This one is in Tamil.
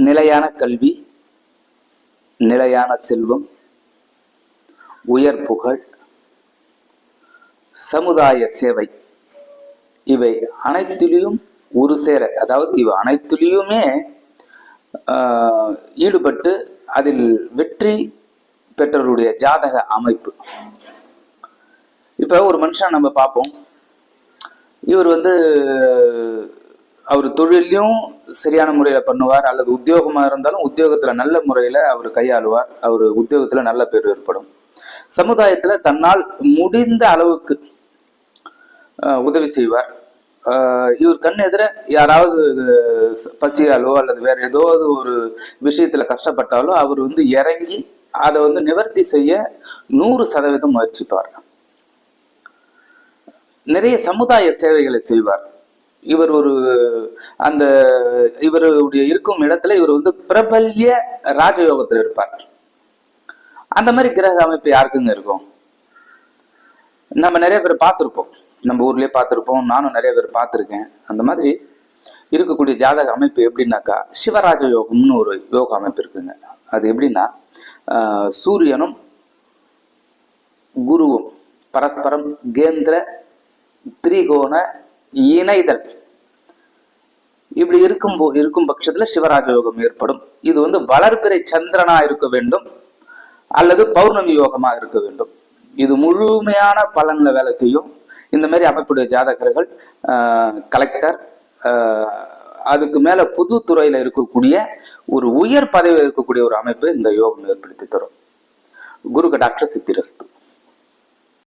நிலையான கல்வி, நிலையான செல்வம், உயர் புகழ், சமுதாய சேவை, இவை அனைத்திலையும் ஒரு சேர, அதாவது இவை அனைத்திலையுமே ஈடுபட்டு அதில் வெற்றி பெற்றவருடைய ஜாதக அமைப்பு. இப்ப ஒரு மனுஷன் நம்ம பார்ப்போம், இவர் அவர் தொழிலையும் சரியான முறையில பண்ணுவார், அல்லது உத்தியோகமா இருந்தாலும் உத்தியோகத்துல நல்ல முறையில அவர் கையாளுவார், அவர் உத்தியோகத்துல நல்ல பேர் ஏற்படும். சமுதாயத்துல தன்னால் முடிந்த அளவுக்கு உதவி செய்வார். இவர் கண் எதிர யாராவது பசியாலோ அல்லது வேற ஏதோ ஒரு விஷயத்துல கஷ்டப்பட்டாலோ அவர் இறங்கி அதை நிவர்த்தி செய்ய 100% முயற்சிப்பார். நிறைய சமுதாய சேவைகளை செய்வார். இவர் இவருடைய இருக்கும் இடத்துல இவர் பிரபல்ய ராஜயோகத்தில் இருப்பார். அந்த மாதிரி கிரக அமைப்பு யாருக்குங்க இருக்கும்? நம்ம நிறைய பேர் பார்த்துருப்போம், நம்ம ஊர்லயே பார்த்துருப்போம், நானும் நிறைய பேர் பார்த்துருக்கேன். அந்த மாதிரி இருக்கக்கூடிய ஜாதக அமைப்பு எப்படின்னாக்கா, சிவராஜ யோகம்னு ஒரு யோக அமைப்பு இருக்குங்க. அது எப்படின்னா, சூரியனும் குருவும் பரஸ்பரம் கேந்திர திரிகோண இணைதல், இப்படி இருக்கும் பட்சத்துல சிவராஜ யோகம் ஏற்படும். இது வளர்பிறை சந்திரனா இருக்க வேண்டும் அல்லது பௌர்ணமி யோகமா இருக்க வேண்டும். இது முழுமையான பலன்ல வேலை செய்யும். இந்த மாதிரி அமைப்புடைய ஜாதகர்கள் கலெக்டர், அதுக்கு மேல புது துறையில இருக்கக்கூடிய ஒரு உயர் பதவியில் இருக்கக்கூடிய ஒரு அமைப்பு இந்த யோகம் ஏற்படுத்தி தரும். குரு கடாட்ச சித்திரஸ்து.